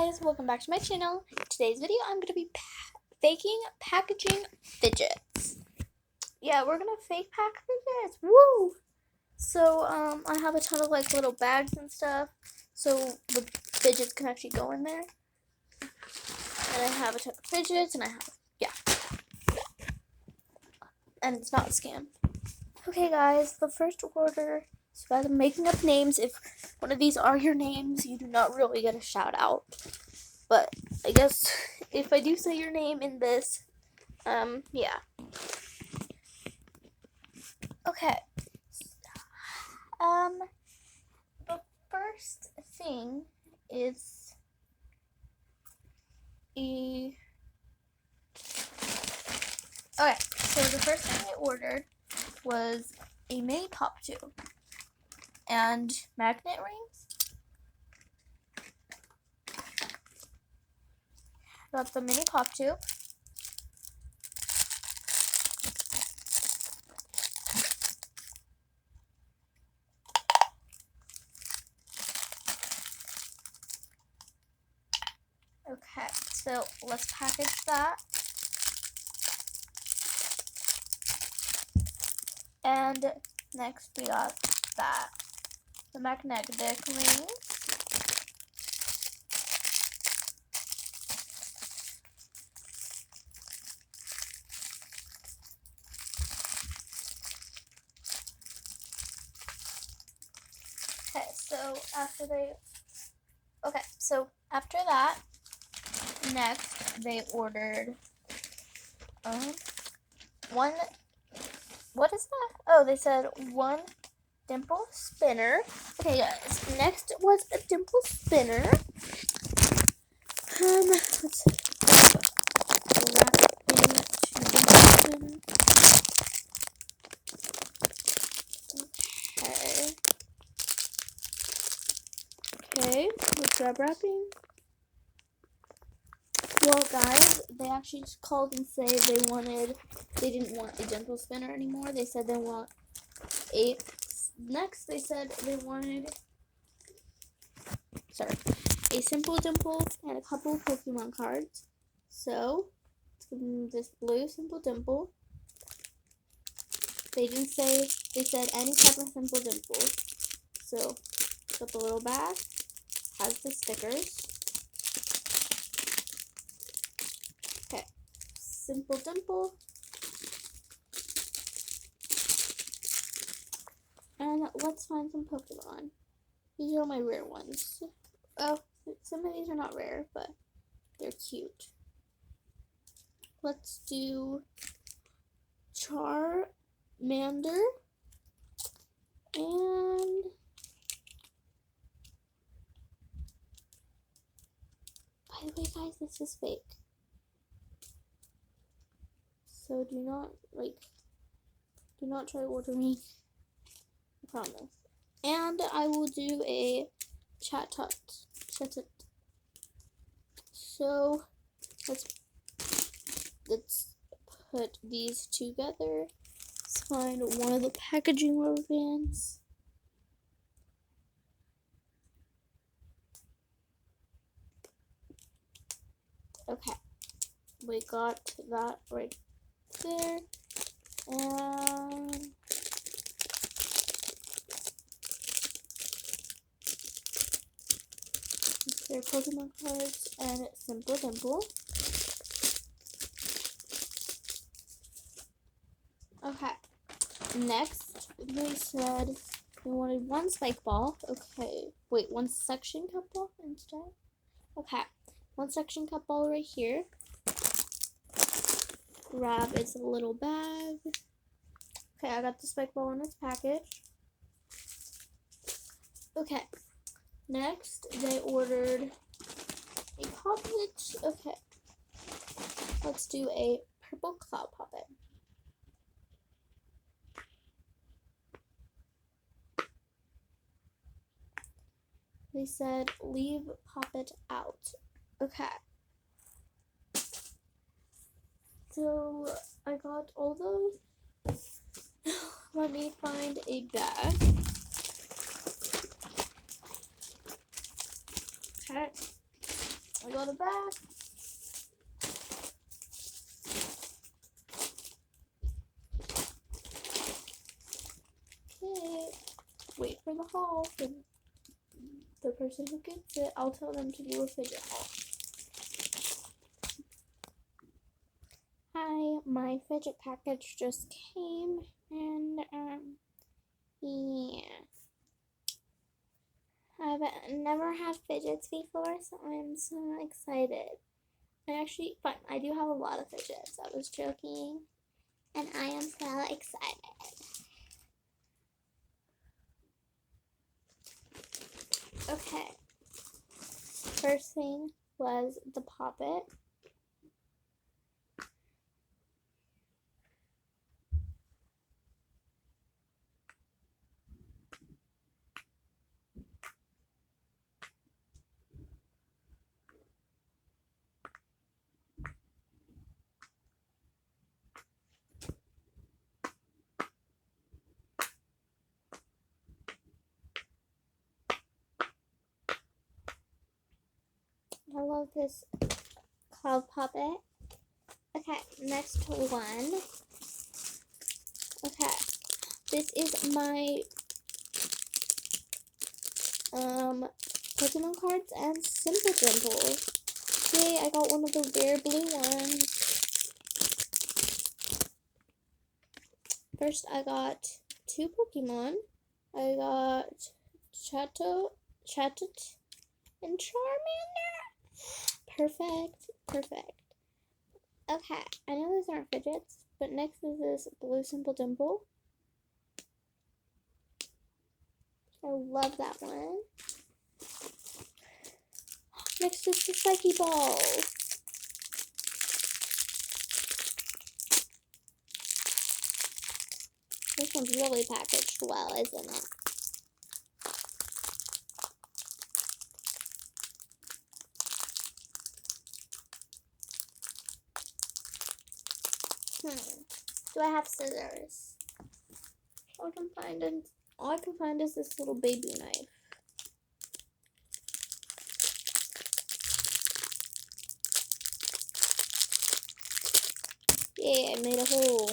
guys, welcome back to my channel. Today's video I'm going to be faking packaging fidgets. Yeah, we're going to fake pack fidgets. Woo! So, I have a ton of like little bags and stuff so the fidgets can actually go in there. And I have a ton of fidgets and and it's not a scam. Okay guys, the first order, so guys, I'm making up names. If one of these are your names, you do not really get a shout out. But I guess if I do say your name in this, yeah. Okay. The first thing is okay, so the first thing I ordered was a mini pop tube and magnet rings. Got the mini pop tube. Okay, so let's package that. And next we got that. The magnetic rings. So after that, next they ordered one, what is that? Oh, they said one dimple spinner. Okay guys, next was a dimple spinner. Let's wrap it into Okay, with wrap wrapping. Well, guys, they actually just called and say they didn't want a dimple spinner anymore. They said they want next they said they wanted, a simple dimple and a couple of Pokemon cards. So, let's give them this blue simple dimple. They didn't say, they said any type of simple dimple. So, got the little bag, has the stickers. Okay, simple dimple. And let's find some Pokemon. These are all my rare ones. Oh, some of these are not rare, but they're cute. Let's do Charmander. And by the way, guys, this is fake. So do not try to order me. I promise. And I will do a chat. So let's put these together. Let's find one of the packaging rubber bands. Okay, we got that right there. And their Pokemon cards and simple dimple. Okay, next they said they wanted one spike ball. Okay, wait, one suction cup ball instead. Okay, one suction cup ball right here. Grab its little bag. Okay, I got the spike ball in its package. Okay, next they ordered a poppet. Okay, let's do a purple cloud poppet. They said leave poppet out. Okay. So I got all those. Let me find a bag. Okay. I got it back. Okay. Wait for the haul. For the person who gets it, I'll tell them to do a fidget haul. Hi, my fidget package just came, and yeah. I've never had fidgets before, so I'm so excited. Fine, I do have a lot of fidgets. I was joking, and I am so excited. Okay. First thing was the Pop-It. I love this cloud Pop-It. Okay, next one. Okay, this is my Pokemon cards and Simple Dimples. Yay, I got one of the rare blue ones. First, I got 2 Pokemon. I got Chatot, and Charmander. Perfect. Okay, I know those aren't fidgets, but next is this blue Simple Dimple. I love that one. Next is the Psyche Ball. This one's really packaged well, isn't it? Do I have scissors? All I can find is this little baby knife. Yeah, I made a hole.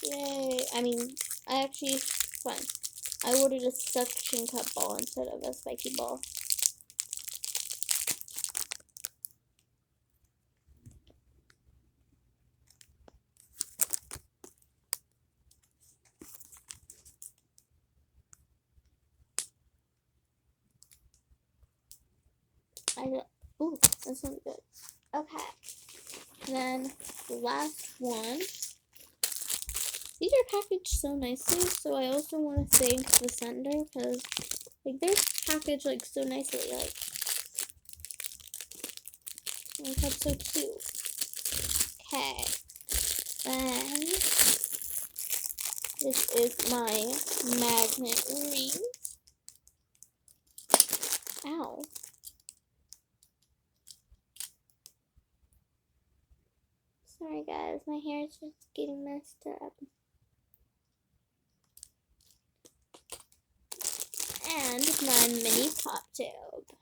Yay. Fine. I ordered a suction cup ball instead of a spiky ball. Ooh, that sounds good. Okay. Then the last one. These are packaged so nicely, so I also want to thank the sender because they're packaged so nicely, that's so cute. Okay. Then this is my magnet ring. Ow. Sorry guys, my hair is just getting messed up. And my mini pop tube.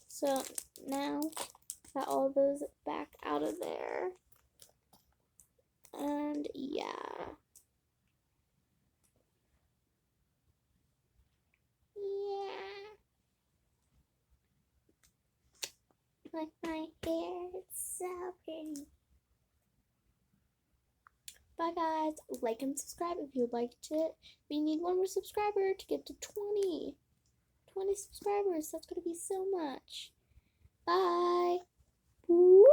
So now got all those back out of there. And yeah. Like my hair, it's so pretty. Bye guys, like and subscribe if you liked it. We need one more subscriber to get to 20 subscribers. That's gonna be so much. Bye. Woo.